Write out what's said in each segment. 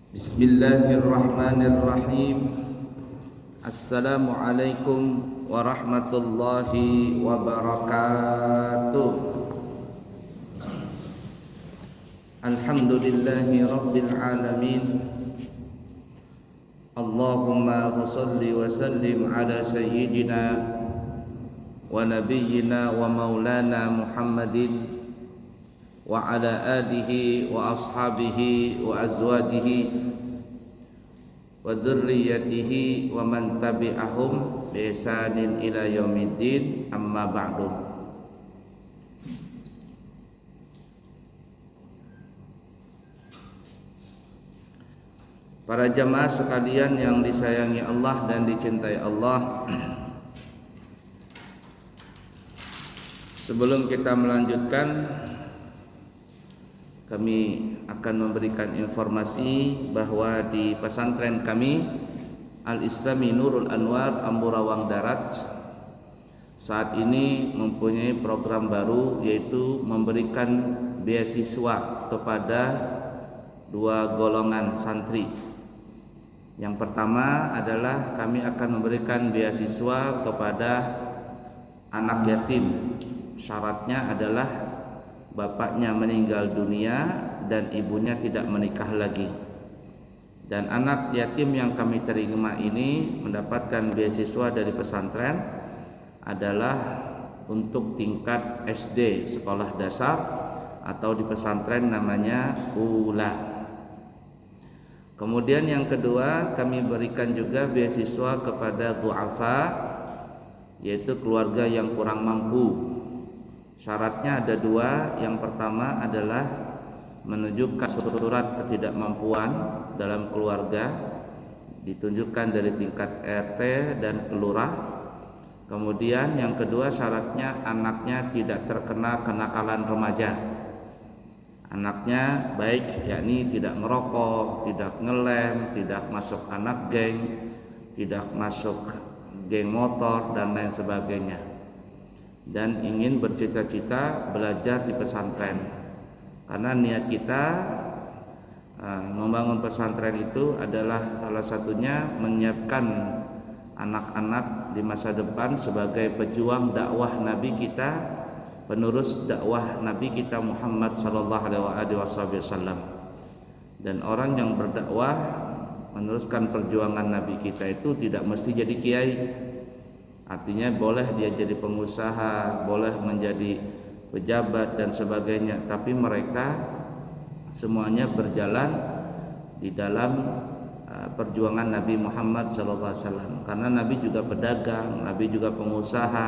Bismillahirrahmanirrahim. Assalamualaikum warahmatullahi wabarakatuh. Alhamdulillahi rabbil alamin. Allahumma salli wa sallim ala sayyidina wa nabiyyina wa maulana Muhammadin wa ala alihi wa ashabihi wa azwajihi wa dzurriyyatihi wa man tabi'ahum bi ihsanin ila yaumiddin, amma ba'du. Para jamaah sekalian yang disayangi Allah dan dicintai Allah, sebelum kita melanjutkan, kami akan memberikan informasi bahwa di pesantren kami Al-Islami Nurul Anwar Amburawang Darat saat ini mempunyai program baru, yaitu memberikan beasiswa kepada dua golongan santri. Yang pertama adalah kami akan memberikan beasiswa kepada anak yatim. Syaratnya adalah bapaknya meninggal dunia dan ibunya tidak menikah lagi. Dan anak yatim yang kami terima ini mendapatkan beasiswa dari pesantren adalah untuk tingkat SD, sekolah dasar, atau di pesantren namanya ULA. Kemudian yang kedua, kami berikan juga beasiswa kepada du'afa, yaitu keluarga yang kurang mampu. Syaratnya ada dua. Yang pertama adalah menunjukkan surat ketidakmampuan dalam keluarga, ditunjukkan dari tingkat RT dan kelurah. Kemudian yang kedua, syaratnya anaknya tidak terkena kenakalan remaja. Anaknya baik, yakni tidak merokok, tidak ngelem, tidak masuk anak geng, tidak masuk geng motor dan lain sebagainya, dan ingin bercita-cita belajar di pesantren. Karena niat kita membangun pesantren itu adalah salah satunya menyiapkan anak-anak di masa depan sebagai pejuang dakwah Nabi kita, penerus dakwah Nabi kita Muhammad sallallahu alaihi wasallam. Dan orang yang berdakwah meneruskan perjuangan Nabi kita itu tidak mesti jadi kiai. Artinya boleh dia jadi pengusaha, boleh menjadi pejabat dan sebagainya, tapi mereka semuanya berjalan di dalam perjuangan Nabi Muhammad SAW. Karena Nabi juga pedagang, Nabi juga pengusaha,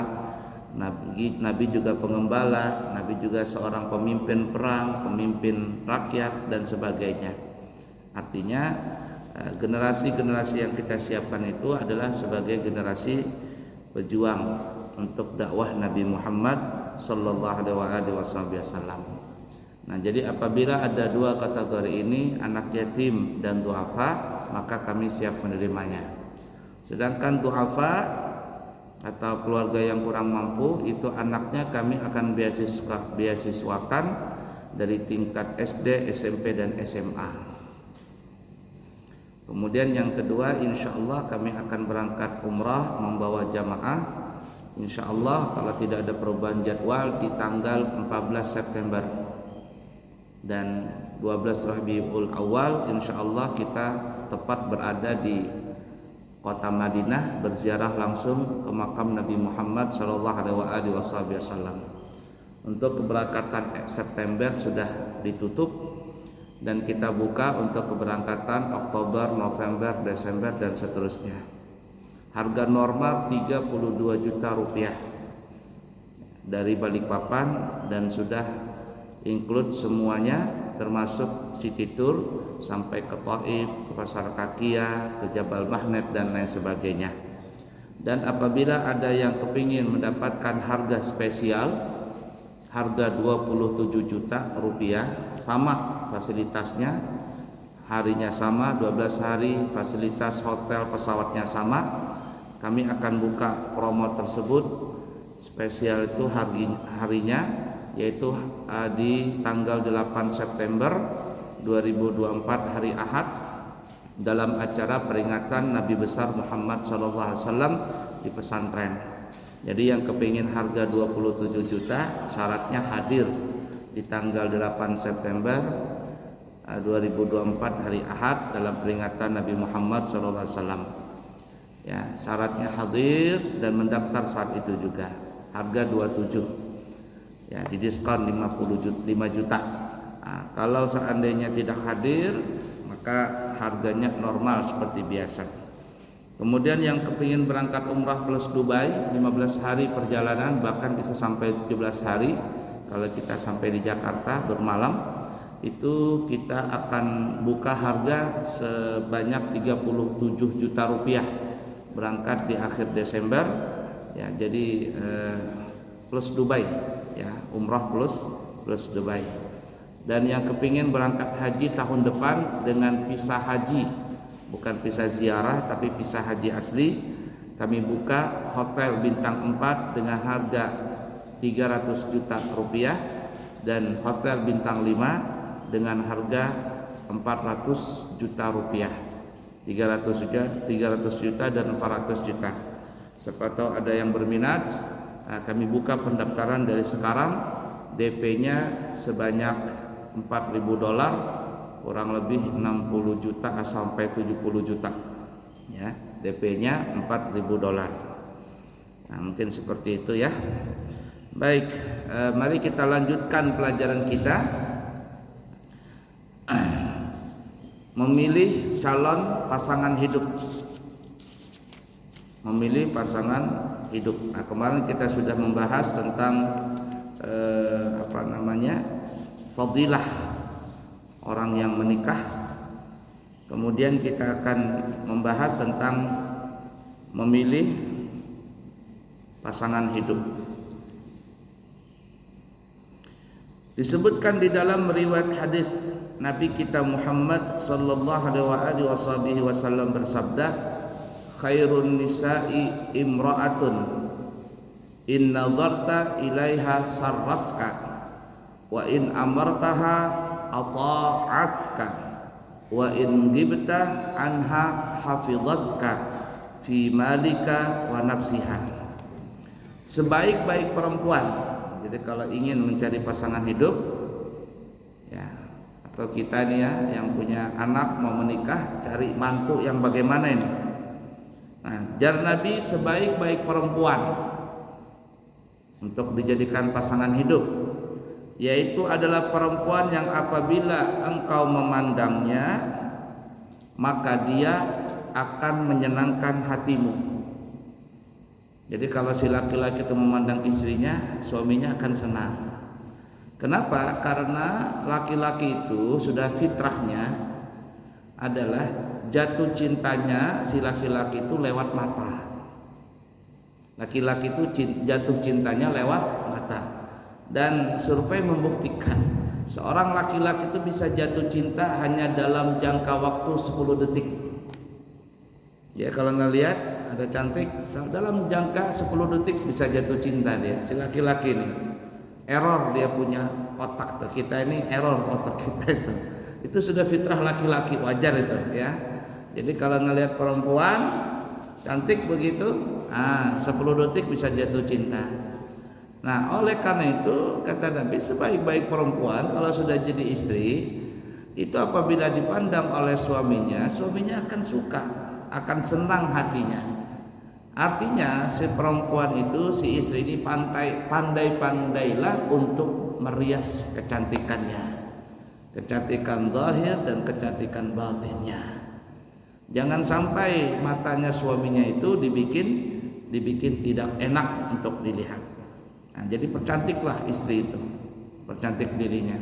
Nabi juga pengembala, Nabi juga seorang pemimpin perang, pemimpin rakyat dan sebagainya. Artinya generasi-generasi yang kita siapkan itu adalah sebagai generasi pejuang untuk dakwah Nabi Muhammad sallallahu alaihi wasallam. Nah, jadi apabila ada dua kategori ini, anak yatim dan du'afa, maka kami siap menerimanya. Sedangkan du'afa atau keluarga yang kurang mampu, itu anaknya kami akan beasiswakan dari tingkat SD, SMP dan SMA. Kemudian yang kedua, insya Allah kami akan berangkat umrah membawa jamaah. Insya Allah kalau tidak ada perubahan jadwal di tanggal 14 September dan 12 Rabiul Awal, insya Allah kita tepat berada di kota Madinah, berziarah langsung ke makam Nabi Muhammad sallallahu alaihi wasallam. Untuk keberangkatan September sudah ditutup dan kita buka untuk keberangkatan Oktober, November, Desember dan seterusnya. Harga normal 32 juta rupiah dari Balikpapan dan sudah include semuanya, termasuk city tour sampai ke Thaif, ke Pasar Kakia, ke Jabal Mahnet dan lain sebagainya. Dan apabila ada yang kepingin mendapatkan harga spesial, harga 27 juta rupiah, sama fasilitasnya, harinya sama, 12 hari, fasilitas hotel pesawatnya sama, kami akan buka promo tersebut. Spesial itu harinya yaitu di tanggal 8 September 2024 hari Ahad dalam acara peringatan Nabi besar Muhammad SAW di pesantren. Jadi yang kepingin harga 27 juta syaratnya hadir di tanggal 8 September 2024 hari Ahad dalam peringatan Nabi Muhammad SAW. Ya, syaratnya hadir dan mendaftar saat itu juga. Harga 27. Ya, didiskon 5 juta. Nah, kalau seandainya tidak hadir, maka harganya normal seperti biasa. Kemudian yang kepingin berangkat umrah plus Dubai 15 hari perjalanan, bahkan bisa sampai 17 hari kalau kita sampai di Jakarta bermalam, itu kita akan buka harga sebanyak 37 juta rupiah berangkat di akhir Desember ya. Jadi plus Dubai ya, umrah plus Dubai. Dan yang kepingin berangkat haji tahun depan dengan visa haji, bukan visa ziarah tapi visa haji asli, kami buka hotel bintang 4 dengan harga 300 juta rupiah dan hotel bintang 5 dengan harga 400 juta rupiah. 300 juta dan 400 juta. Siapa tahu ada yang berminat, kami buka pendaftaran dari sekarang. DP-nya sebanyak $4.000, kurang lebih 60 juta sampai 70 juta. Ya, DP-nya $4.000. Nah, mungkin seperti itu ya. Baik, mari kita lanjutkan pelajaran kita. Memilih calon pasangan hidup. Memilih pasangan hidup. Nah, kemarin kita sudah membahas tentang fadilah orang yang menikah. Kemudian kita akan membahas tentang memilih pasangan hidup. Disebutkan di dalam riwayat hadis Nabi kita Muhammad sallallahu alaihi wasallam bersabda, khairun nisa'i imra'atun in nadharta ilaiha sarratka wa in amartaha ata'atka wa in ghibta anha hafidhaska fi malika wa nafsiha. Sebaik-baik perempuan. Jadi kalau ingin mencari pasangan hidup ya, atau kita nih ya yang punya anak mau menikah, cari mantu yang bagaimana ini? Nah, jar Nabi sebaik-baik perempuan untuk dijadikan pasangan hidup, yaitu adalah perempuan yang apabila engkau memandangnya, maka dia akan menyenangkan hatimu. Jadi kalau si laki-laki itu memandang istrinya, suaminya akan senang. Kenapa? Karena laki-laki itu sudah fitrahnya adalah jatuh cintanya si laki-laki itu lewat mata. Laki-laki itu jatuh cintanya lewat mata. Dan survei membuktikan seorang laki-laki itu bisa jatuh cinta hanya dalam jangka waktu 10 detik. Ya, kalau ngelihat ada cantik, dalam jangka 10 detik bisa jatuh cinta dia, si laki-laki ini. Error dia punya otak tuh. Kita ini error otak kita itu. Itu sudah fitrah laki-laki, wajar itu ya. Jadi kalau ngelihat perempuan cantik begitu, 10 detik bisa jatuh cinta. Nah, oleh karena itu kata Nabi, sebaik-baik perempuan kalau sudah jadi istri itu apabila dipandang oleh suaminya, suaminya akan suka, akan senang hatinya. Artinya si perempuan itu, si istri ini pandai-pandailah untuk merias kecantikannya, kecantikan zahir dan kecantikan batinnya. Jangan sampai matanya suaminya itu dibikin tidak enak untuk dilihat. Nah, jadi percantiklah istri itu, percantik dirinya.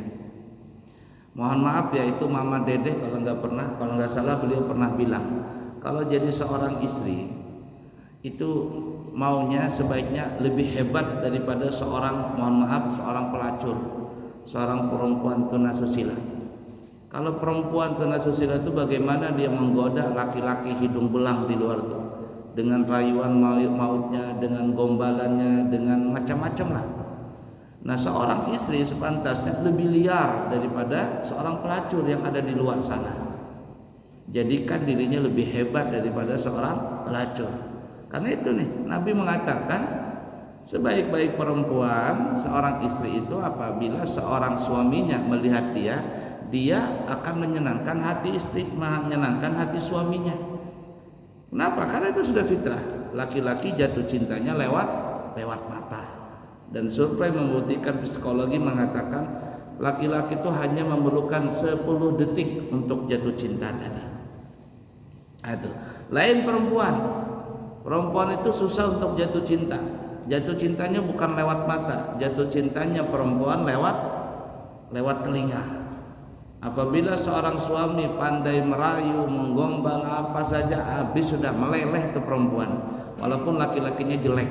Mohon maaf ya, itu Mama Dedeh kalau nggak salah beliau pernah bilang, kalau jadi seorang istri itu maunya sebaiknya lebih hebat daripada seorang pelacur, seorang perempuan tunasusila. Kalau perempuan tunasusila itu bagaimana dia menggoda laki-laki hidung belang di luar itu dengan rayuan mautnya, dengan gombalannya, dengan macam-macam lah. Nah, seorang istri sepantasnya lebih liar daripada seorang pelacur yang ada di luar sana. jadikan dirinya lebih hebat daripada seorang pelacur. Karena itu nih Nabi mengatakan sebaik-baik perempuan seorang istri itu apabila seorang suaminya melihat dia akan menyenangkan hati istri, menyenangkan hati suaminya. Kenapa? Karena itu sudah fitrah. Laki-laki jatuh cintanya lewat mata. Dan survei membuktikan, psikologi mengatakan laki-laki itu hanya memerlukan 10 detik untuk jatuh cinta tadi. Itu. Lain perempuan. Perempuan itu susah untuk jatuh cinta. Jatuh cintanya bukan lewat mata, jatuh cintanya perempuan lewat telinga. Apabila seorang suami pandai merayu, menggombal apa saja, habis sudah meleleh itu perempuan, walaupun laki-lakinya jelek.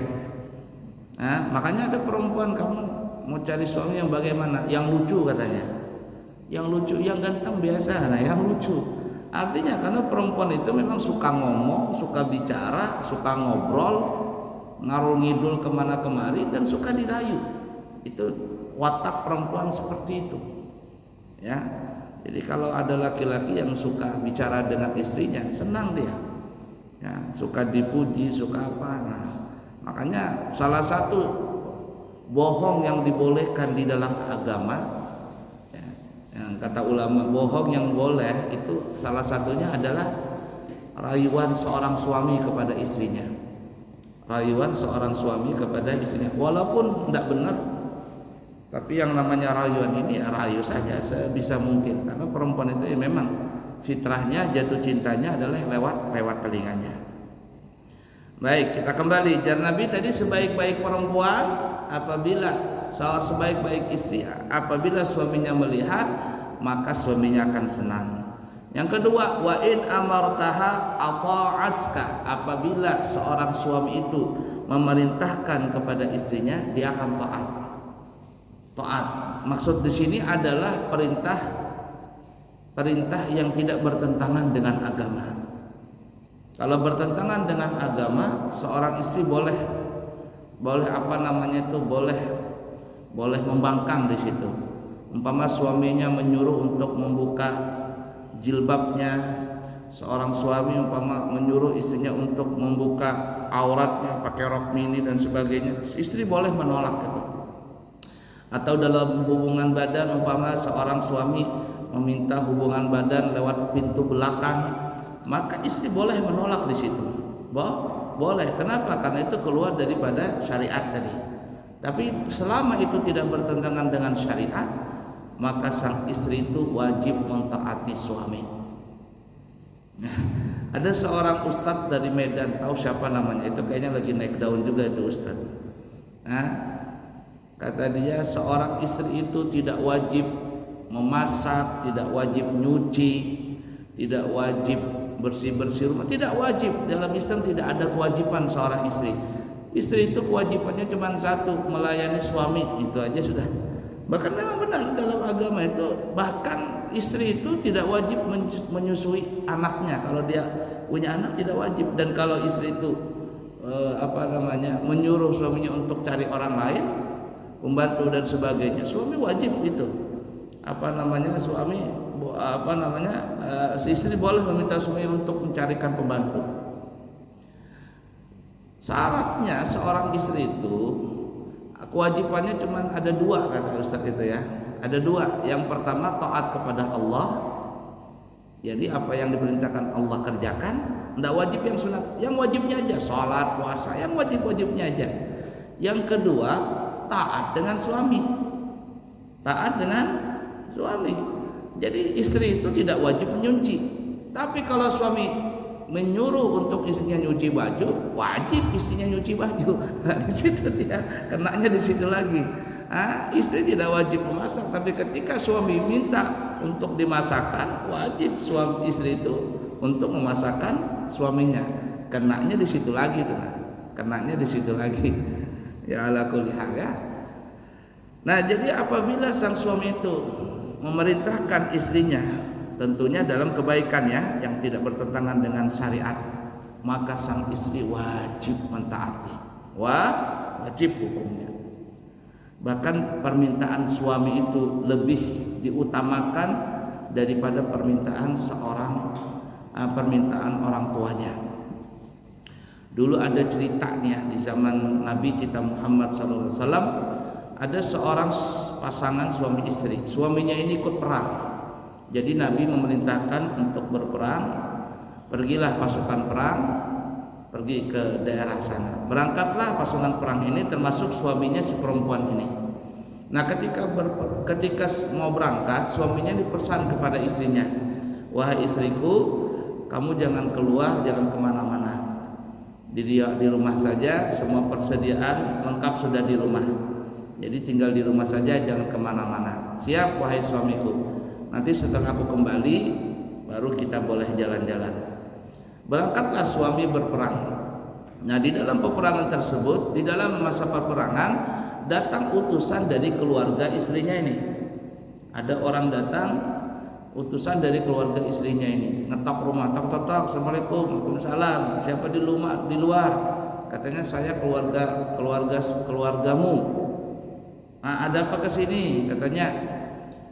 Nah, makanya ada perempuan, kamu mau cari suami yang bagaimana? Yang lucu katanya. Yang lucu, yang ganteng biasa, nah yang lucu. Artinya karena perempuan itu memang suka ngomong, suka bicara, suka ngobrol, ngarul ngidul kemana kemari, dan suka dirayu. Itu watak perempuan seperti itu. Ya. Jadi kalau ada laki-laki yang suka bicara dengan istrinya, senang dia. Ya, suka dipuji, suka apa. Nah, makanya salah satu bohong yang dibolehkan di dalam agama, ya, yang kata ulama bohong yang boleh itu salah satunya adalah rayuan seorang suami kepada istrinya. Rayuan seorang suami kepada istrinya, walaupun tidak benar, tapi yang namanya rayuan ini rayu saja sebisa mungkin, karena perempuan itu ya memang fitrahnya jatuh cintanya adalah lewat telinganya. Baik, kita kembali. Jar Nabi tadi sebaik-baik perempuan apabila sebaik-baik istri apabila suaminya melihat, maka suaminya akan senang. Yang kedua, wa in amartaha ata'atka, apabila seorang suami itu memerintahkan kepada istrinya, dia akan taat. Maksud di sini adalah perintah yang tidak bertentangan dengan agama. Kalau bertentangan dengan agama, seorang istri boleh boleh membangkang di situ. Umpama suaminya menyuruh untuk membuka jilbabnya, seorang suami umpama menyuruh istrinya untuk membuka auratnya pakai rok mini dan sebagainya, istri boleh menolak itu. Atau dalam hubungan badan, umpama seorang suami meminta hubungan badan lewat pintu belakang, maka istri boleh menolak di situ. Boleh. Kenapa? Karena itu keluar daripada syariat tadi. Tapi selama itu tidak bertentangan dengan syariat, maka sang istri itu wajib mentaati suami. Ada seorang ustadz dari Medan, tahu siapa namanya? Itu kayaknya lagi naik daun juga itu ustadz. Kata dia, seorang istri itu tidak wajib memasak, tidak wajib nyuci, tidak wajib bersih-bersih rumah, tidak wajib. Dalam Islam tidak ada kewajiban seorang istri. Istri itu kewajibannya cuma satu, melayani suami, itu aja sudah. Bahkan memang benar dalam agama itu, bahkan istri itu tidak wajib menyusui anaknya. Kalau dia punya anak tidak wajib. Dan kalau istri itu menyuruh suaminya untuk cari orang lain, pembantu dan sebagainya, suami wajib itu. Si istri boleh meminta suami untuk mencarikan pembantu. Syaratnya seorang istri itu kewajibannya cuma ada 2, kata Ustaz itu ya. Ada 2. Yang pertama taat kepada Allah. Jadi apa yang diperintahkan Allah kerjakan. Tidak wajib yang sunat, yang wajibnya aja, sholat, puasa, yang wajib-wajibnya aja. Yang kedua, taat dengan suami. Taat dengan suami. Jadi istri itu tidak wajib menyuci. Tapi kalau suami menyuruh untuk istrinya nyuci baju, wajib istrinya nyuci baju. Nah, di situ dia kenanya di situ lagi. Istri tidak wajib memasak, tapi ketika suami minta untuk dimasakkan, wajib suami istri itu untuk memasakkan suaminya. Kenanya di situ lagi tuh. Kenanya di situ lagi. Ya ala kulli hal ya. Nah, jadi apabila sang suami itu memerintahkan istrinya, tentunya dalam kebaikan ya, yang tidak bertentangan dengan syariat, maka sang istri wajib mentaati. Wajib hukumnya. Bahkan permintaan suami itu lebih diutamakan daripada permintaan seorang permintaan orang tuanya. Dulu ada ceritanya di zaman Nabi kita Muhammad SAW, ada seorang pasangan suami istri. Suaminya ini ikut perang. Jadi Nabi memerintahkan untuk berperang. Pergilah pasukan perang, pergi ke daerah sana. Berangkatlah pasukan perang ini, termasuk suaminya si perempuan ini. Nah, ketika mau berangkat, suaminya dipesan kepada istrinya, wahai istriku, kamu jangan keluar, jangan kemana-mana. Di rumah saja, semua persediaan lengkap sudah di rumah. Jadi tinggal di rumah saja, jangan kemana-mana. Siap wahai suamiku. Nanti setelah aku kembali, baru kita boleh jalan-jalan. Berangkatlah suami berperang. Nah, di dalam peperangan tersebut, di dalam masa peperangan, datang utusan dari keluarga istrinya ini. Ada orang datang, utusan dari keluarga istrinya ini, ngetok rumah, tok. Assalamualaikum, waalaikumsalam. Siapa di luar? Katanya saya keluargamu. Nah, ada apa ke sini? Katanya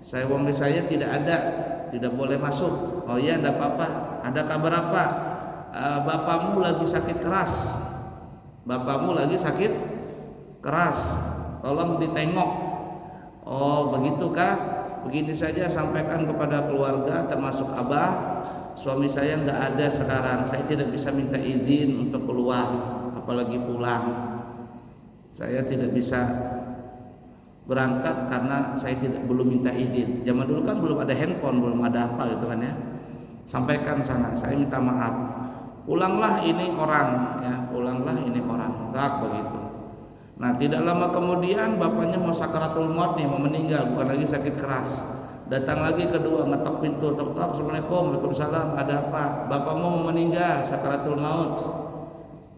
suami saya tidak ada, tidak boleh masuk. Oh iya, tidak apa-apa. Ada kabar apa? Bapakmu lagi sakit keras. Tolong ditengok. Oh begitukah? Begini saja, sampaikan kepada keluarga termasuk abah, suami saya nggak ada sekarang. Saya tidak bisa minta izin untuk keluar, apalagi pulang. Saya tidak bisa berangkat karena saya belum minta izin. Zaman dulu kan belum ada handphone, belum ada apa gitu kan ya. Sampaikan sana, saya minta maaf. Pulanglah ini orang, tak begitu. Nah, tidak lama kemudian bapaknya mau sakaratul maut nih, mau meninggal, bukan lagi sakit keras. Datang lagi kedua, ngetok pintu, tok. Assalamualaikum, waalaikumsalam. Ada apa? Bapakmu mau meninggal, sakaratul maut.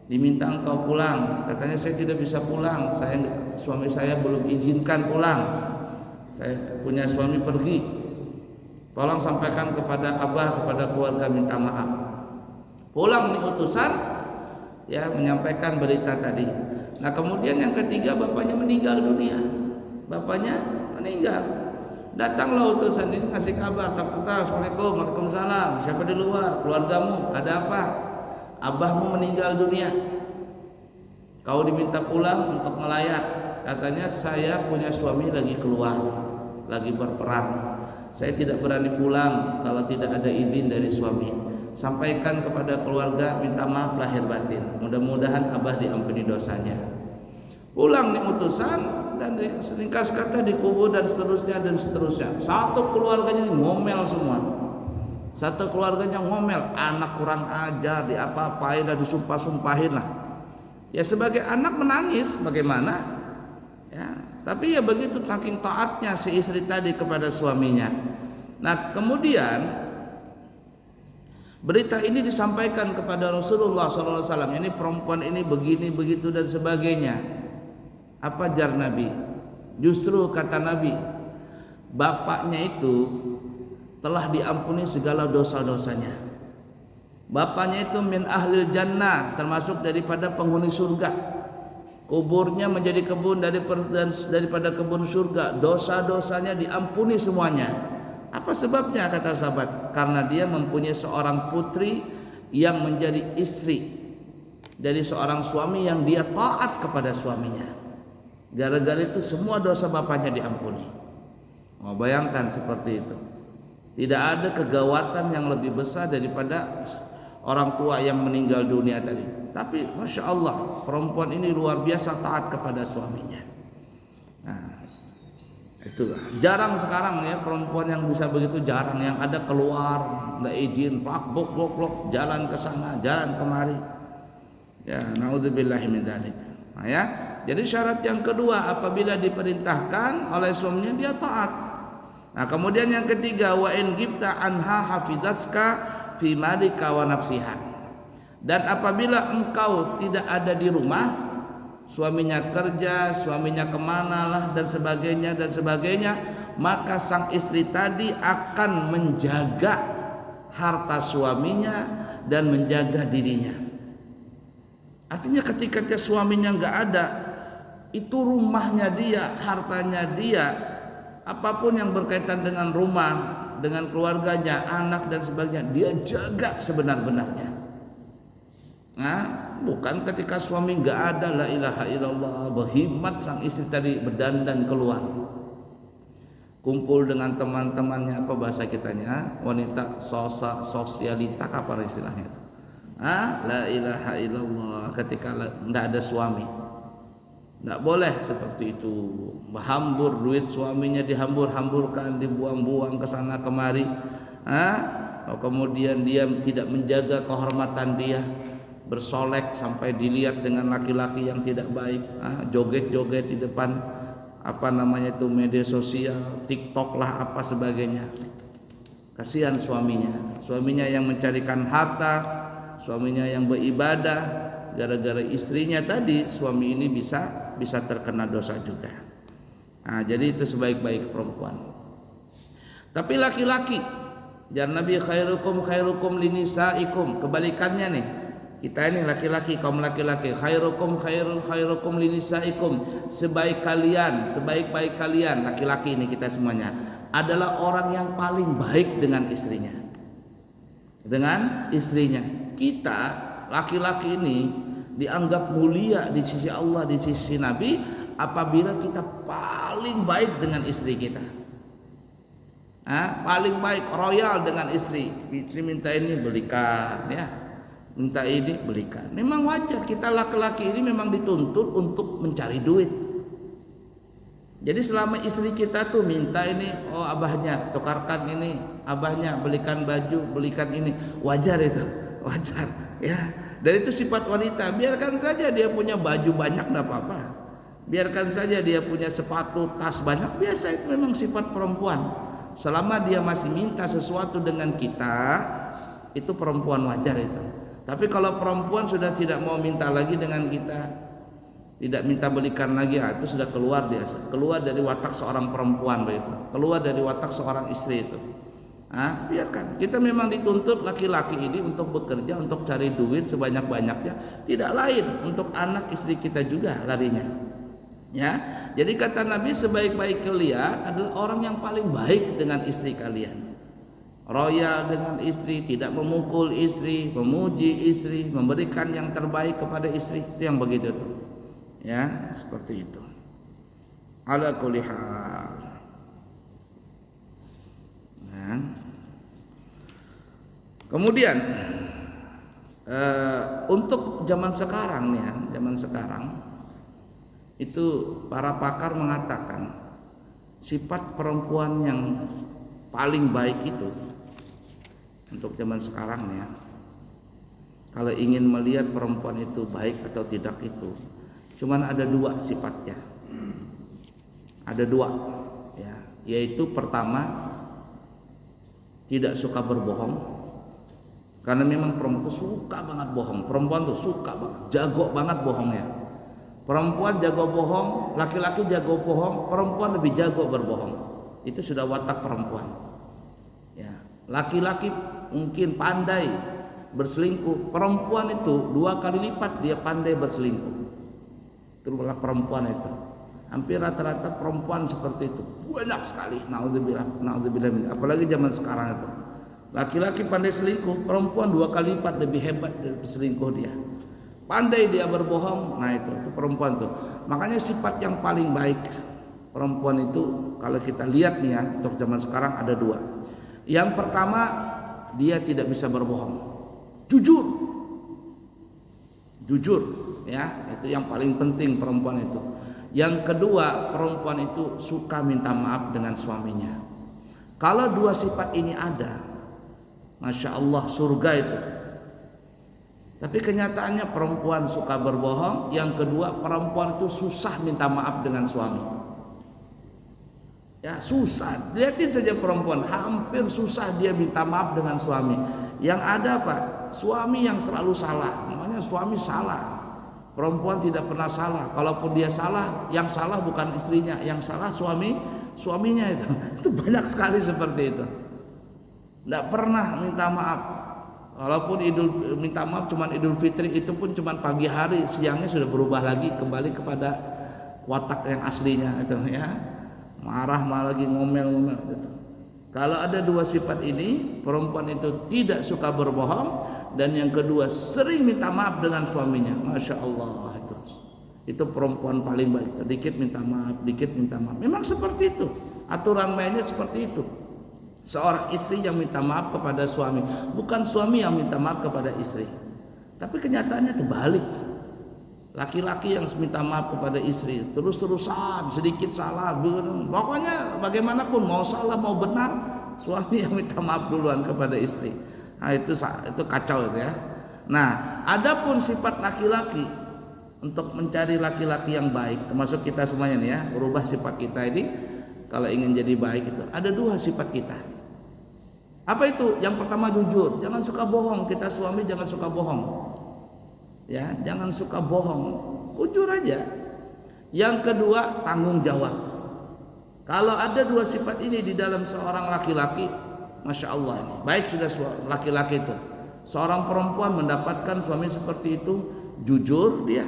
Diminta engkau pulang. Katanya saya tidak bisa pulang. Suami saya belum izinkan pulang. Saya punya suami pergi. Tolong sampaikan kepada abah, kepada keluarga, minta maaf. Pulang nih utusan, ya menyampaikan berita tadi. Nah, kemudian yang ketiga, bapaknya meninggal dunia. Datanglah utusan ini ngasih kabar, tok. Assalamualaikum, waalaikumsalam. Siapa di luar? Keluargamu. Ada apa? Abahmu meninggal dunia. Kau diminta pulang untuk melayat. Katanya saya punya suami lagi keluar, lagi berperang. Saya tidak berani pulang kalau tidak ada izin dari suami. Sampaikan kepada keluarga, minta maaf lahir batin. Mudah-mudahan abah diampuni dosanya. Pulang nih utusan, dan ringkas kata dikubur dan seterusnya. Satu keluarganya ngomel semua. Anak kurang ajar, diapa-apain lah, disumpah-sumpahin lah. Ya sebagai anak menangis, bagaimana? Ya, tapi ya begitu saking taatnya si istri tadi kepada suaminya. Nah, kemudian berita ini disampaikan kepada Rasulullah SAW. Ini perempuan ini begini, begitu dan sebagainya. Apa jar Nabi? Justru kata Nabi, bapaknya itu telah diampuni segala dosa-dosanya. Bapaknya itu min ahlil jannah, termasuk daripada penghuni surga. Kuburnya menjadi kebun daripada kebun surga. Dosa-dosanya diampuni semuanya. Apa sebabnya? Kata sahabat, karena dia mempunyai seorang putri yang menjadi istri dari seorang suami yang dia taat kepada suaminya. Gara-gara itu semua dosa bapaknya diampuni. Oh, bayangkan seperti itu. Tidak ada kegawatan yang lebih besar daripada orang tua yang meninggal dunia tadi. Tapi Masya Allah, perempuan ini luar biasa taat kepada suaminya. Nah, itulah jarang sekarang ya perempuan yang bisa begitu, jarang. Yang ada keluar nggak izin, blok jalan ke sana, jalan kemari. Ya, naudzubillahi min dzalik. Nah, ya. Jadi syarat yang kedua, apabila diperintahkan oleh suaminya dia taat. Nah, kemudian yang ketiga, wa in ghibta anha hafizaska fi malika wa nafsiha. Dan apabila engkau tidak ada di rumah, suaminya kerja, suaminya kemana lah dan sebagainya, maka sang istri tadi akan menjaga harta suaminya dan menjaga dirinya. Artinya ketika suaminya nggak ada, itu rumahnya dia, hartanya dia, apapun yang berkaitan dengan rumah, dengan keluarganya, anak dan sebagainya, dia jaga sebenar-benarnya. Nah, bukan ketika suami nggak ada, la ilaha illallah, berhimmat sang istri tadi berdandan keluar, kumpul dengan teman-temannya, apa bahasa kitanya, wanita sosialita, apa istilahnya itu? La ilaha illallah, ketika nggak ada suami. Tidak boleh seperti itu. Hambur duit suaminya, dihambur-hamburkan, dibuang-buang ke sana kemari. Kemudian dia tidak menjaga kehormatan dia, bersolek sampai dilihat dengan laki-laki yang tidak baik. Joget-joget di depan apa namanya itu media sosial, TikTok lah apa sebagainya. Kasihan suaminya yang mencarikan harta, suaminya yang beribadah. Gara-gara istrinya tadi, suami ini bisa terkena dosa juga. Jadi itu sebaik-baik perempuan. Tapi laki-laki, jangan Nabi khairukum linisaikum, kebalikannya nih. Kita ini laki-laki, kaum laki-laki, khairukum linisaikum, sebaik-baik kalian laki-laki ini kita semuanya adalah orang yang paling baik dengan istrinya. Kita laki-laki ini dianggap mulia di sisi Allah, di sisi Nabi, apabila kita paling baik dengan istri kita. Paling baik, royal dengan istri. Istri minta ini belikan, ya, minta ini belikan. Memang wajar, kita laki-laki ini memang dituntut untuk mencari duit. Jadi selama istri kita tuh minta ini, abahnya tukarkan ini, abahnya belikan baju, belikan ini, wajar itu, wajar, ya. Dan itu sifat wanita. Biarkan saja dia punya baju banyak, tidak apa-apa. Biarkan saja dia punya sepatu, tas banyak, biasa, itu memang sifat perempuan. Selama dia masih minta sesuatu dengan kita, itu perempuan wajar itu. Tapi kalau perempuan sudah tidak mau minta lagi dengan kita, tidak minta belikan lagi, itu sudah keluar dari watak seorang perempuan, keluar dari watak seorang istri itu. Biarkan, kita memang dituntut laki-laki ini untuk bekerja, untuk cari duit sebanyak-banyaknya, tidak lain untuk anak istri kita juga larinya, ya. Jadi kata Nabi, sebaik-baik kalian adalah orang yang paling baik dengan istri kalian, royal dengan istri, tidak memukul istri, memuji istri, memberikan yang terbaik kepada istri, itu yang begitu tuh, ya, seperti itu. Ala kulli hal. Kemudian untuk zaman sekarang nih, zaman sekarang itu para pakar mengatakan sifat perempuan yang paling baik itu untuk zaman sekarang ya, kalau ingin melihat perempuan itu baik atau tidak itu cuman ada dua sifatnya, ada dua, ya, yaitu pertama, tidak suka berbohong. Karena memang perempuan itu suka banget bohong. Perempuan tuh suka banget, jago banget bohongnya. Perempuan jago bohong, laki-laki jago bohong, perempuan lebih jago berbohong. Itu sudah watak perempuan. Ya, laki-laki mungkin pandai berselingkuh, perempuan itu 2 kali lipat dia pandai berselingkuh. Itulah perempuan itu. Hampir rata-rata perempuan seperti itu. Banyak sekali. Naudzubillah. Apalagi zaman sekarang itu. Laki-laki pandai selingkuh, perempuan 2 kali lipat lebih hebat dari selingkuh dia. Pandai dia berbohong, nah itu perempuan tuh. Makanya sifat yang paling baik perempuan itu kalau kita lihat nih ya, untuk zaman sekarang ada 2. Yang pertama, dia tidak bisa berbohong, jujur, ya, itu yang paling penting perempuan itu. Yang kedua, perempuan itu suka minta maaf dengan suaminya. Kalau 2 sifat ini ada, Masya Allah, surga itu. Tapi kenyataannya perempuan suka berbohong. Yang kedua, perempuan itu susah minta maaf dengan suami. Ya, susah. Lihatin saja perempuan, hampir susah dia minta maaf dengan suami. Yang ada apa? Suami yang selalu salah. Namanya suami salah. Perempuan tidak pernah salah. Kalaupun dia salah, yang salah bukan istrinya, yang salah suaminya itu. Itu banyak sekali seperti itu. Tidak pernah minta maaf. Walaupun minta maaf cuman Idul Fitri, itu pun cuman pagi hari, siangnya sudah berubah lagi kembali kepada watak yang aslinya itu, ya. Marah malah lagi ngomel gitu. Kalau ada dua sifat ini, perempuan itu tidak suka berbohong, dan yang kedua sering minta maaf dengan suaminya. Masya Allah, itu perempuan paling baik. Dikit minta maaf, dikit minta maaf. Memang seperti itu, aturan mainnya seperti itu. Seorang istri yang minta maaf kepada suami, bukan suami yang minta maaf kepada istri. Tapi kenyataannya terbalik. Laki-laki yang minta maaf kepada istri terus-terusan, sedikit salah, pokoknya bagaimanapun, mau salah mau benar, suami yang minta maaf duluan kepada istri. Nah, itu kacau itu ya. Nah, adapun sifat laki-laki untuk mencari laki-laki yang baik, termasuk kita semuanya nih ya, berubah sifat kita ini kalau ingin jadi baik itu ada dua sifat kita. Apa itu? Yang pertama jujur, jangan suka bohong. Kita suami jangan suka bohong. Ya, jangan suka bohong, jujur aja. Yang kedua tanggung jawab. Kalau ada dua sifat ini di dalam seorang laki-laki, Masya Allah ini baik sudah laki-laki itu. Seorang perempuan mendapatkan suami seperti itu, jujur dia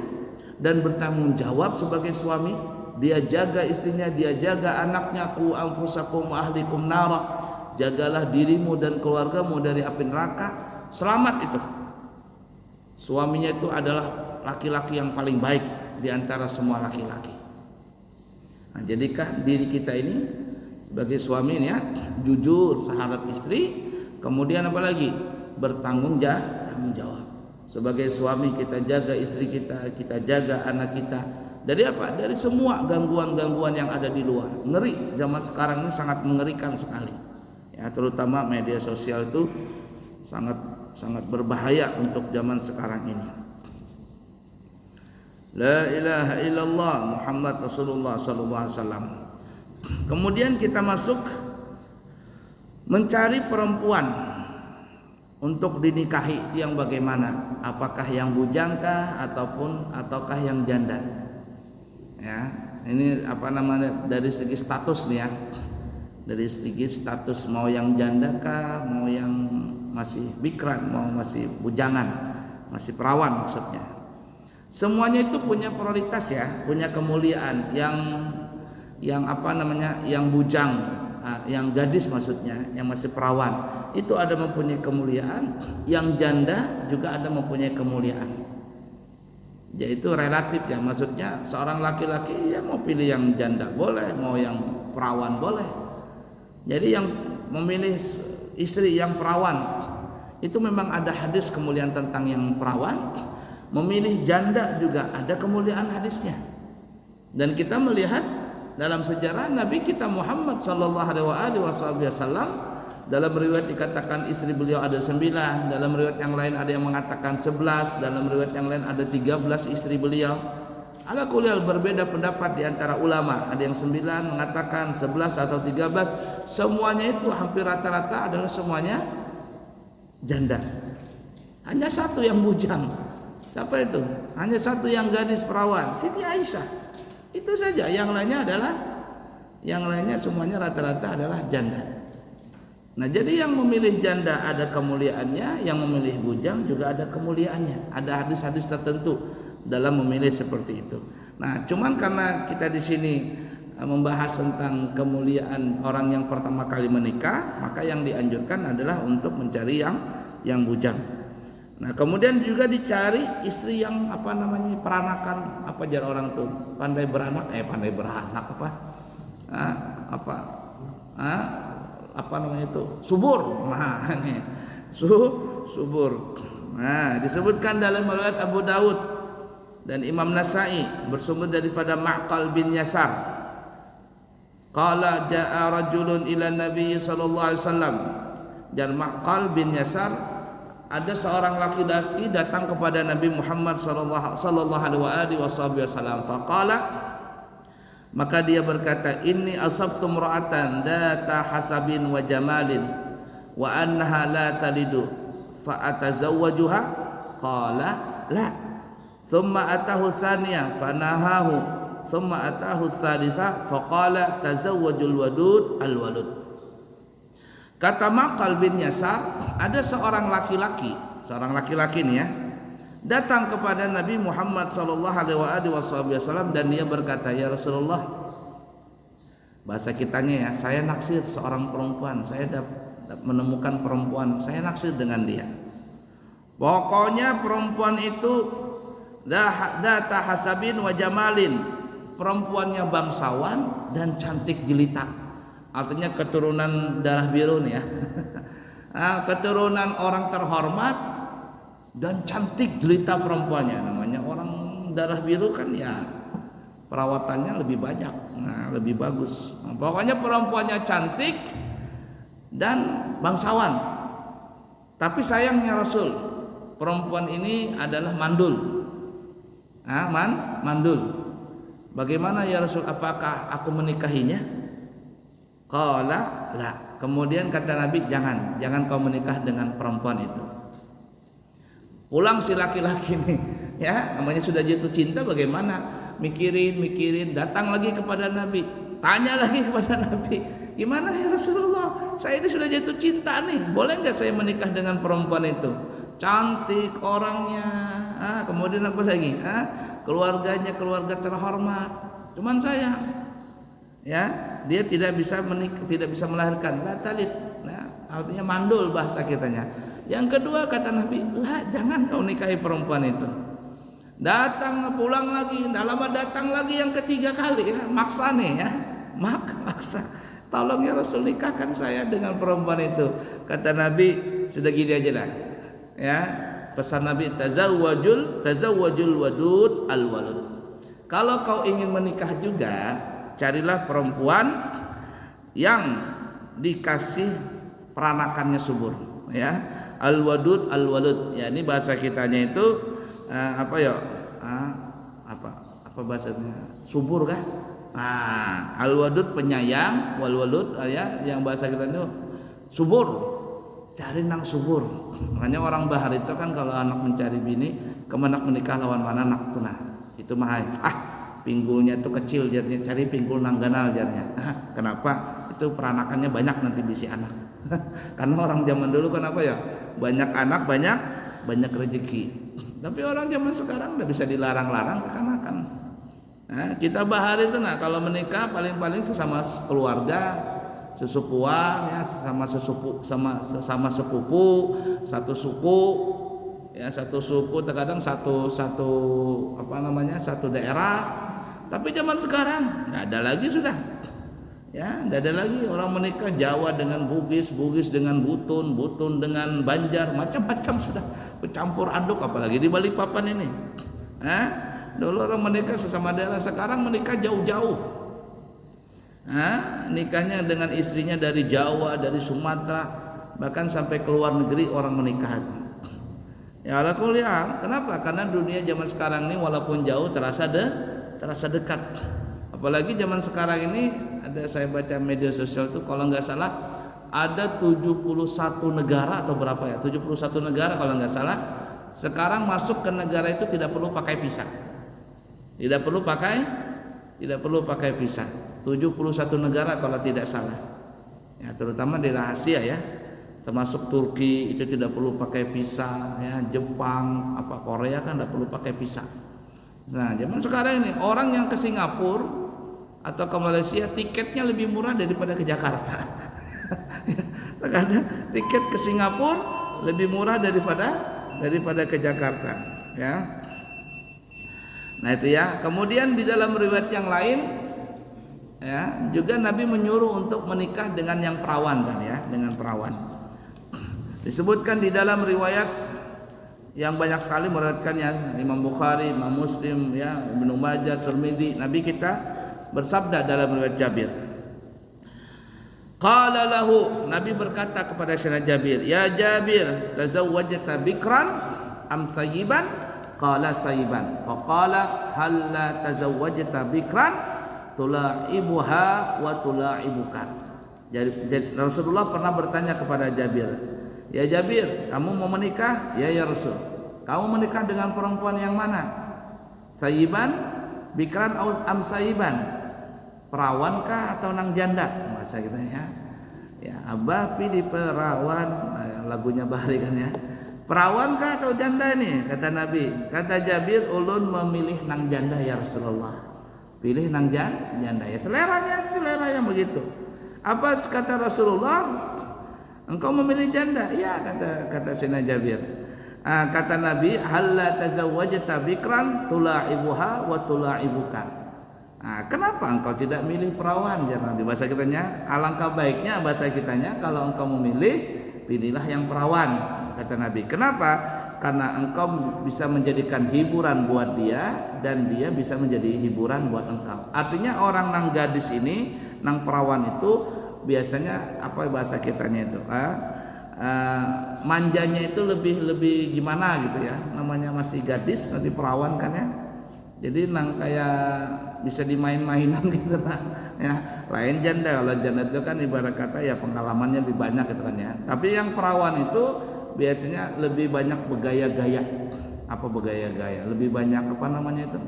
dan bertanggung jawab sebagai suami. Dia jaga istrinya, dia jaga anaknya. Qu anfusakum wa ahlikum nara. Jagalah dirimu dan keluargamu dari api neraka. Selamat itu. Suaminya itu adalah laki-laki yang paling baik di antara semua laki-laki. Nah, jadikah diri kita ini sebagai suami ini ya, jujur sehadap istri, kemudian apa lagi? Bertanggung jawab. Sebagai suami kita jaga istri kita, kita jaga anak kita. Dari apa? Dari semua gangguan-gangguan yang ada di luar. Ngeri, zaman sekarang ini sangat mengerikan sekali. Ya, terutama media sosial itu sangat berbahaya untuk zaman sekarang ini. La ilaha illallah Muhammad Rasulullah sallallahu alaihi wasallam. Kemudian kita masuk mencari perempuan untuk dinikahi, itu yang bagaimana? Apakah yang bujangkah ataukah yang janda? Ya, ini apa namanya dari segi status nih ya. Dari segi status mau yang janda kah, mau yang masih bikran, mau masih bujangan, masih perawan maksudnya. Semuanya itu punya prioritas ya, punya kemuliaan. Yang apa namanya, yang bujang, yang gadis maksudnya, yang masih perawan, itu ada mempunyai kemuliaan. Yang janda juga ada mempunyai kemuliaan. Yaitu relatif ya, maksudnya seorang laki-laki ya mau pilih yang janda boleh, mau yang perawan boleh. Jadi yang memilih istri yang perawan itu memang ada hadis kemuliaan tentang yang perawan. Memilih janda juga ada kemuliaan hadisnya. Dan kita melihat dalam sejarah Nabi kita Muhammad sallallahu alaihi wasallam, dalam riwayat dikatakan istri beliau ada 9, dalam riwayat yang lain ada yang mengatakan 11, dalam riwayat yang lain ada 13 istri beliau. Ala kulli hal berbeda pendapat di antara ulama. Ada yang 9 mengatakan 11 atau 13. Semuanya itu hampir rata-rata adalah semuanya janda. Hanya satu yang bujang. Siapa itu? Hanya satu yang gadis perawan, Siti Aisyah. Itu saja. Yang lainnya semuanya rata-rata adalah janda. Nah, jadi yang memilih janda ada kemuliaannya, yang memilih bujang juga ada kemuliaannya. Ada hadis-hadis tertentu dalam memilih seperti itu. Nah, cuman karena kita di sini membahas tentang kemuliaan orang yang pertama kali menikah, maka yang dianjurkan adalah untuk mencari yang bujang. Nah, kemudian juga dicari istri yang apa namanya, peranakan, apa jar orang tuh, pandai beranak apa namanya itu, subur. Nah, ini subur. Nah, disebutkan dalam riwayat Abu Daud dan Imam Nasai bersumber daripada Ma'qal bin Yasar. Qala jaa rajulun ila Nabi sallallahu alaihi wasallam. Dan Ma'qal bin Yasar, ada seorang laki-laki datang kepada Nabi Muhammad sallallahu alaihi wasallam. Faqala, maka dia berkata, inni asabtu imra'atan data hasabin wa jamalin wa annaha la talidu fa atazawwajuha. Qala la. Thumma atahu thaniya fanahahu. Thumma atahu thalitha faqala tazawwajul wadud al walud. Kata Ma'qal bin Yasar, ada seorang laki-laki nih ya, datang kepada Nabi Muhammad sallallahu alaihi wasallam dan dia berkata, ya Rasulullah, Bahasa kitanya ya, saya naksir seorang perempuan, saya menemukan perempuan, saya naksir dengan dia. Pokoknya perempuan itu data hasabin wa jamalin, perempuannya bangsawan dan cantik jelita. Artinya keturunan darah biru nih ya. Keturunan orang terhormat dan cantik jelita perempuannya. Namanya orang darah biru kan ya perawatannya lebih banyak, lebih bagus. Pokoknya perempuannya cantik dan bangsawan. Tapi sayangnya Rasul, perempuan ini adalah mandul. Mandul. Bagaimana ya Rasul? Apakah aku menikahinya? Qala la. Kemudian kata Nabi, jangan kau menikah dengan perempuan itu. Pulang si laki-laki ini, ya namanya sudah jatuh cinta, bagaimana? Mikirin, datang lagi kepada Nabi, tanya lagi kepada Nabi, gimana ya Rasulullah? Saya ini sudah jatuh cinta nih, boleh nggak saya menikah dengan perempuan itu? Cantik orangnya, kemudian apa lagi? Keluarganya keluarga terhormat, cuman saya, ya dia tidak bisa melahirkan, la talid, artinya mandul bahasa kitanya. Yang kedua kata Nabi, lah jangan kau nikahi perempuan itu. Datang pulang lagi, lama datang lagi yang ketiga kali, maksa nih ya, maksa. Tolong ya Rasul, nikahkan saya dengan perempuan itu. Kata Nabi, sudah gini aja lah, ya pesan Nabi, tazawwajul wadud al walud. Kalau kau ingin menikah juga, carilah perempuan yang dikasih peranakannya subur, ya. Al wadud ya, ini bahasa kitanya itu apa bahasanya, subur kah? Al wadud penyayang, wal walud ya yang bahasa kita itu subur. Cari nang subur. Makanya orang bahar itu kan kalau anak mencari bini, kemenak menikah lawan mana anak tunah. Itu mah pinggulnya itu kecil jadinya, cari pinggul nang ganal jadinya. Kenapa? Itu peranakannya banyak nanti bisi anak. Karena orang zaman dulu kan apa ya? Banyak anak, banyak rezeki. Tapi orang zaman sekarang udah bisa dilarang-larang kekanakan. Kita bahar itu kalau menikah paling-paling sesama keluarga, sesepuan ya, sesama sepupu, satu suku ya, satu suku, terkadang satu daerah. Tapi zaman sekarang nggak ada lagi sudah. Ya, tidak ada lagi orang menikah Jawa dengan Bugis dengan Butun dengan Banjar, macam-macam sudah bercampur aduk, apalagi di Balikpapan ini. Dulu orang menikah sesama daerah, sekarang menikah jauh-jauh. Nikahnya dengan istrinya dari Jawa, dari Sumatera, bahkan sampai ke luar negeri orang menikah. Ya ala kuliah. Kenapa? Karena dunia zaman sekarang ini walaupun jauh terasa dekat. Apalagi zaman sekarang ini, ada saya baca media sosial itu kalau nggak salah ada 71 negara atau berapa ya, 71 negara kalau nggak salah sekarang masuk ke negara itu tidak perlu pakai visa, tidak perlu pakai visa. 71 negara kalau tidak salah ya, terutama di Asia ya, termasuk Turki itu tidak perlu pakai visa ya, Jepang Korea kan tidak perlu pakai visa. Nah zaman sekarang ini orang yang ke Singapura atau ke Malaysia tiketnya lebih murah daripada ke Jakarta. Karena tiket ke Singapura lebih murah daripada ke Jakarta, ya. Nah itu ya. Kemudian di dalam riwayat yang lain, ya juga Nabi menyuruh untuk menikah dengan yang perawan kan ya, dengan perawan. Disebutkan di dalam riwayat yang banyak sekali meriwayatkannya, Imam Bukhari, Imam Muslim, ya Ibnu Majah, Tirmidzi, Nabi kita bersabda dalam riwayat Jabir. Qala lahu, Nabi berkata kepada Sayyidina Jabir, "Ya Jabir, tazawwajta bikran am thayyiban?" Qala thayyiban. Faqala hal la tazawwajta bikran tula'ibuha wa tula'ibuka. Jadi Rasulullah pernah bertanya kepada Jabir, "Ya Jabir, kamu mau menikah?" "Ya ya Rasul." "Kamu menikah dengan perempuan yang mana? Thayyiban, bikran am thayyiban?" Perawankah atau nang janda, bahasa kita ya. Ya, abah pilih perawan, lagunya Bahri kan ya. Perawankah atau janda ini? Kata Nabi. Kata Jabir, ulun memilih nang janda ya Rasulullah. pilih nang janda ya, selera yang begitu. Apa kata Rasulullah? Engkau memilih janda? Ya, kata Sayyidina Jabir. Kata Nabi, halla tazawwajta bikran tula'ibuha wa tula'ibuka. Kenapa engkau tidak milih perawan? Jangan di bahasa kitanya, alangkah baiknya bahasa kitanya kalau engkau memilih, pilihlah yang perawan, kata Nabi. Kenapa? Karena engkau bisa menjadikan hiburan buat dia dan dia bisa menjadi hiburan buat engkau. Artinya orang nang gadis ini, nang perawan itu biasanya apa bahasa kitanya itu? Manjanya itu lebih gimana gitu ya, namanya masih gadis, nanti perawan kan ya, jadi nang kayak bisa dimain-mainan gitu lah ya. Lain janda, kalau janda itu kan ibarat kata ya pengalamannya lebih banyak gitu kan ya, tapi yang perawan itu biasanya lebih banyak bergaya-gaya. Apa bergaya-gaya? Lebih banyak apa namanya itu?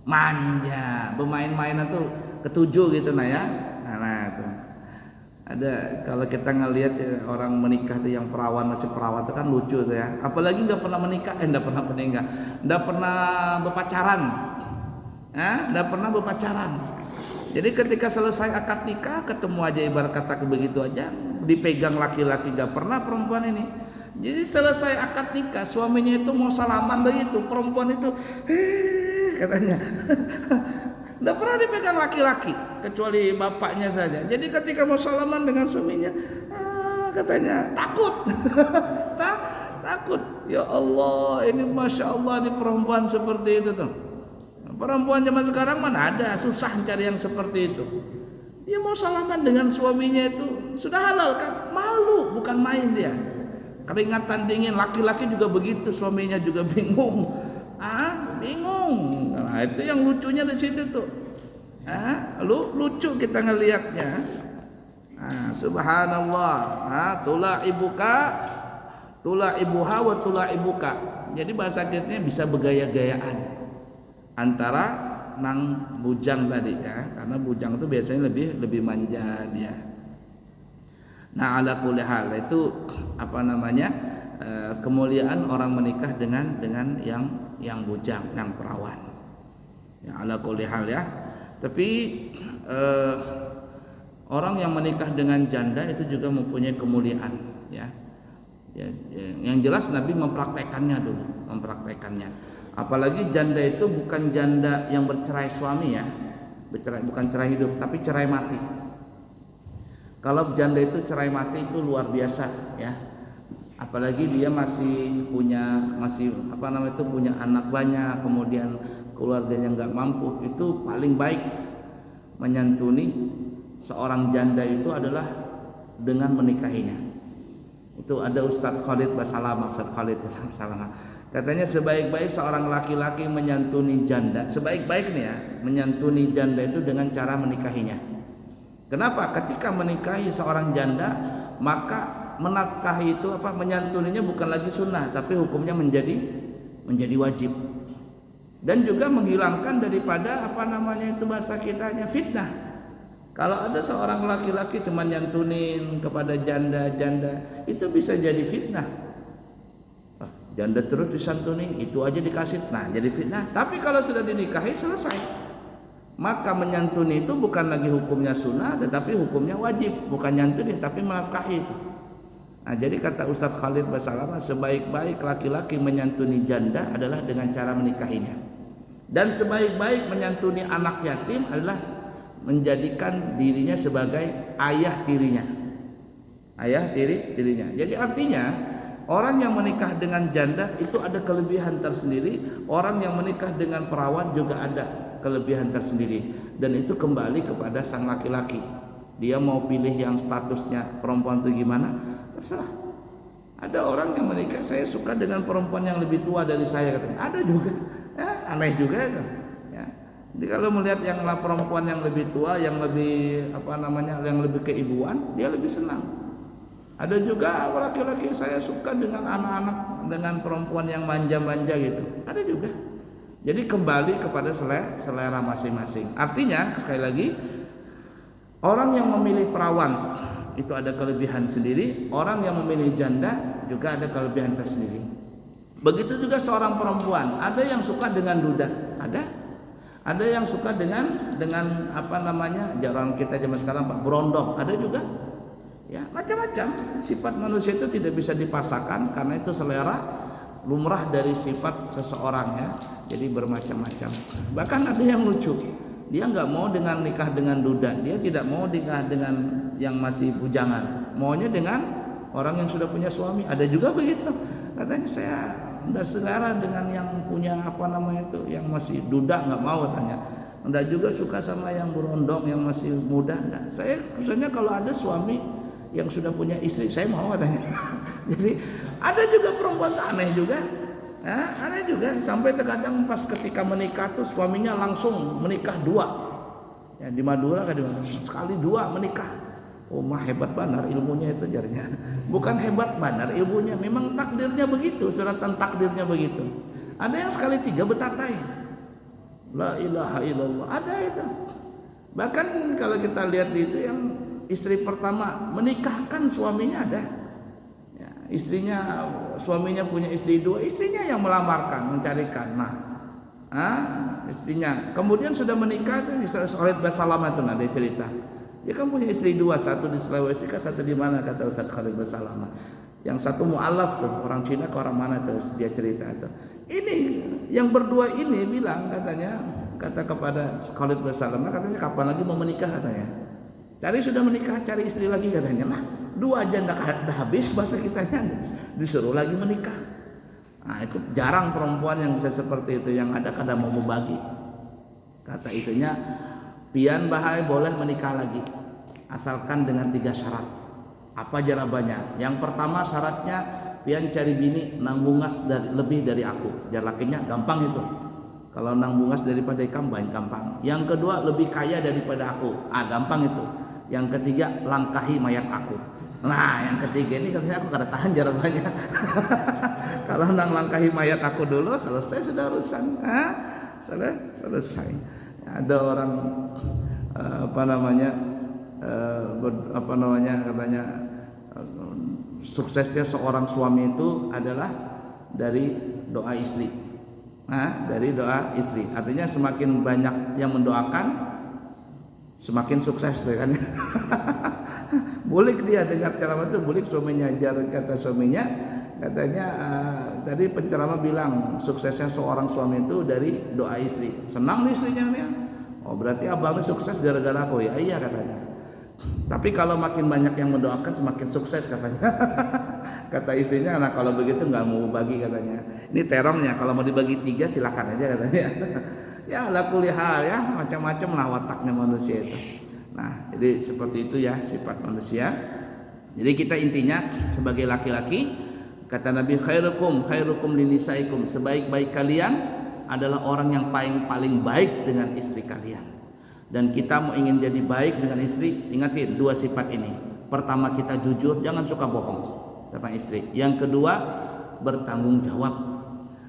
Manja, bermain-mainan tuh ketujuh gitu nah ya. Nah itu ada, kalau kita ngelihat orang menikah tuh yang perawan, masih perawan tuh kan lucu tuh ya, apalagi nggak pernah menikah, nggak pernah berpacaran. Jadi ketika selesai akad nikah ketemu aja ibarat kata begitu aja, dipegang laki-laki, nggak pernah perempuan ini. Jadi selesai akad nikah suaminya itu mau salaman begitu, perempuan itu katanya nggak pernah dipegang laki-laki kecuali bapaknya saja. Jadi ketika mau salaman dengan suaminya, katanya takut, takut. Ya Allah, ini masya Allah, ini perempuan seperti itu tuh. Perempuan zaman sekarang mana ada, susah cari yang seperti itu. Dia mau salaman dengan suaminya itu sudah halal kan, malu bukan main dia. Keringatan dingin, laki-laki juga begitu, suaminya juga bingung. Bingung. Nah, itu yang lucunya di situ tuh. Lucu kita ngelihatnya. Subhanallah. Tula'ibuha wa tula'ibuka. Jadi bahasa kitanya bisa bergaya-gayaan antara nang bujang tadi ya, karena bujang itu biasanya lebih manja dia. Nah, ala kulli hal itu apa namanya? Kemuliaan orang menikah dengan yang bujang, yang perawan. Ya, ala kulli hal ya. Tapi orang yang menikah dengan janda itu juga mempunyai kemuliaan ya. Yang jelas Nabi mempraktekannya dulu, apalagi janda itu bukan janda yang bercerai suami ya, bukan cerai hidup, tapi cerai mati. Kalau janda itu cerai mati itu luar biasa ya, apalagi dia masih punya anak banyak, kemudian keluarganya nggak mampu, itu paling baik menyantuni seorang janda itu adalah dengan menikahinya. Itu ada Ustadz Khalid Basalamah, katanya sebaik-baik seorang laki-laki menyantuni janda, sebaik-baiknya ya, menyantuni janda itu dengan cara menikahinya. Kenapa? Ketika menikahi seorang janda, maka menafkahi itu menyantuninya bukan lagi sunnah, tapi hukumnya menjadi wajib. Dan juga menghilangkan daripada bahasa kitanya fitnah. Kalau ada seorang laki-laki cuma nyantunin kepada janda-janda, itu bisa jadi fitnah. Janda terus disantuni, itu aja dikasih, nah jadi fitnah. Tapi kalau sudah dinikahi selesai, maka menyantuni itu bukan lagi hukumnya sunnah, tetapi hukumnya wajib. Bukan nyantunin tapi menafkahi itu. Nah, jadi kata Ustadz Khalid Basalamah, sebaik-baik laki-laki menyantuni janda adalah dengan cara menikahinya. Dan sebaik-baik menyantuni anak yatim adalah menjadikan dirinya sebagai ayah tirinya. Jadi artinya orang yang menikah dengan janda itu ada kelebihan tersendiri, orang yang menikah dengan perawan juga ada kelebihan tersendiri, dan itu kembali kepada sang laki-laki. Dia mau pilih yang statusnya perempuan itu gimana, terserah. Ada orang yang menikah, saya suka dengan perempuan yang lebih tua dari saya, katanya. Ada juga, ya, aneh juga kan. Ya. Jadi kalau melihat yang perempuan yang lebih tua, yang lebih yang lebih keibuan, dia lebih senang. Ada juga laki-laki, saya suka dengan anak-anak, dengan perempuan yang manja-manja gitu. Ada juga. Jadi kembali kepada selera masing-masing. Artinya sekali lagi, orang yang memilih perawan itu ada kelebihan sendiri, orang yang memilih janda juga ada kelebihan tersendiri. Begitu juga seorang perempuan, ada yang suka dengan duda, Ada yang suka dengan apa namanya, jarang kita zaman sekarang Pak, berondong. Ada juga. Ya, macam-macam. Sifat manusia itu tidak bisa dipaksakan karena itu selera lumrah dari sifat seseorang ya. Jadi bermacam-macam. Bahkan ada yang lucu. Dia nggak mau nikah dengan duda. Dia tidak mau nikah dengan yang masih bujangan. Maunya dengan orang yang sudah punya suami. Ada juga begitu. Katanya saya nggak selera dengan yang punya apa namanya itu, yang masih duda, nggak mau katanya. Nggak juga suka sama yang berondong, yang masih muda. Nah, saya khususnya kalau ada suami yang sudah punya istri, saya mau katanya. Jadi ada juga perempuan aneh juga. Nah, aneh juga sampai terkadang pas ketika menikah tuh suaminya langsung menikah dua. Ya, di Madura kan, di mana sekali dua menikah. Oh mah hebat benar ilmunya itu jarnya. Bukan hebat benar ilmunya, memang takdirnya begitu, suratan takdirnya begitu. Ada yang sekali 3 betatai. La ilaha illallah, ada itu. Bahkan kalau kita lihat di itu yang istri pertama menikahkan suaminya ada. Ya, suaminya punya istri 2, istrinya yang melamarkan, mencarikan. Istrinya. Kemudian sudah menikah tuh di Khalid Basalam itu dia cerita. Dia kan punya istri 2, satu di Sulawesi, satu di mana kata Ustaz Khalid Basalam. Yang satu mu'alaf tuh, orang Cina ke orang mana tuh dia cerita tuh. Ini yang berdua ini bilang kata kepada Khalid Basalam, katanya kapan lagi mau menikah katanya. Sudah menikah, cari istri lagi katanya. Nah, 2 aja dah habis bahasa kitanya, disuruh lagi menikah. Nah, itu jarang perempuan yang bisa seperti itu, yang ada kadang mau membagi. Kata istrinya, pian bahaya boleh menikah lagi asalkan dengan 3 syarat. Apa jawabannya? Yang pertama syaratnya pian cari bini nanggungas lebih dari aku. Jar lakinya gampang itu. Kalau nanggungas daripada ikam banyak gampang. Yang kedua lebih kaya daripada aku. Gampang itu. Yang ketiga langkahi mayat aku. Nah, yang ketiga ini katanya aku kada tahan jawabannya. Kalau langkahi mayat aku dulu selesai sudah urusan. Selesai. Ada orang katanya suksesnya seorang suami itu adalah dari doa istri. Dari doa istri. Artinya semakin banyak yang mendoakan semakin sukses kan. Bulik dia dengar ceramah itu, bulik suaminya ajar, kata suaminya katanya tadi penceramah bilang suksesnya seorang suami itu dari doa istri. Senang nih istrinya nih. Oh berarti abangnya sukses gara-gara aku ya. Iya katanya. Tapi kalau makin banyak yang mendoakan semakin sukses katanya. Kata istrinya, nah kalau begitu nggak mau bagi katanya. Ini terongnya, kalau mau dibagi 3 silakan aja katanya. Ya ala kulli hal ya, macam-macam lah wataknya manusia itu. Nah jadi seperti itu ya sifat manusia. Jadi kita intinya sebagai laki-laki, kata Nabi, khairukum linisaikum, sebaik-baik kalian adalah orang yang paling baik dengan istri kalian. Dan kita mau ingin jadi baik dengan istri, ingatin 2 sifat ini. Pertama, kita jujur, jangan suka bohong sama istri. Yang kedua, bertanggung jawab.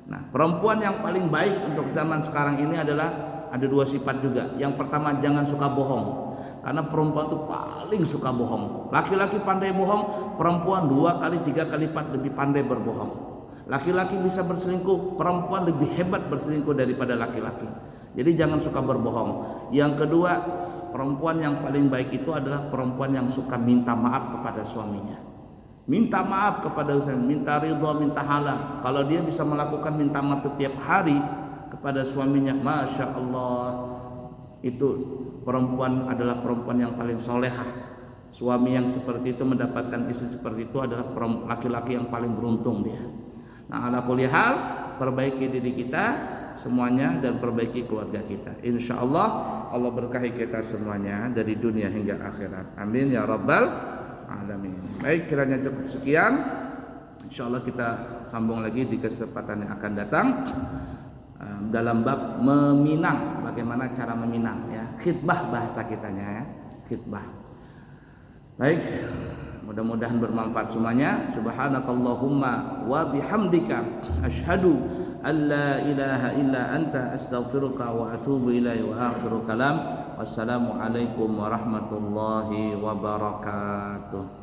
Nah, perempuan yang paling baik untuk zaman sekarang ini adalah ada 2 sifat juga. Yang pertama, jangan suka bohong. Karena perempuan itu paling suka bohong. Laki-laki pandai bohong, perempuan 2 kali 3 kali lipat lebih pandai berbohong. Laki-laki bisa berselingkuh, perempuan lebih hebat berselingkuh daripada laki-laki. Jadi jangan suka berbohong. Yang kedua, perempuan yang paling baik itu adalah perempuan yang suka minta maaf kepada suaminya. Minta maaf kepada suaminya, minta ridha, minta halal. Kalau dia bisa melakukan minta maaf setiap hari kepada suaminya, Masya Allah, itu perempuan adalah perempuan yang paling solehah. Suami yang seperti itu mendapatkan istri seperti itu adalah laki-laki yang paling beruntung dia. Nah, ala kulli hal, perbaiki diri kita semuanya dan perbaiki keluarga kita. Insya Allah Allah berkahi kita semuanya dari dunia hingga akhirat. Amin ya rabbal alamin. Baik, kiranya cukup sekian. Insya Allah kita sambung lagi di kesempatan yang akan datang dalam bab meminang, bagaimana cara meminang ya, khitbah bahasa kitanya ya, khitbah. Baik, mudah-mudahan bermanfaat semuanya. Subhanakallahumma wa bihamdika asyhadu an la ilaha illa anta astaghfiruka wa atubu ilaihi wa akhiru kalam. Wassalamu alaikum warahmatullahi wabarakatuh.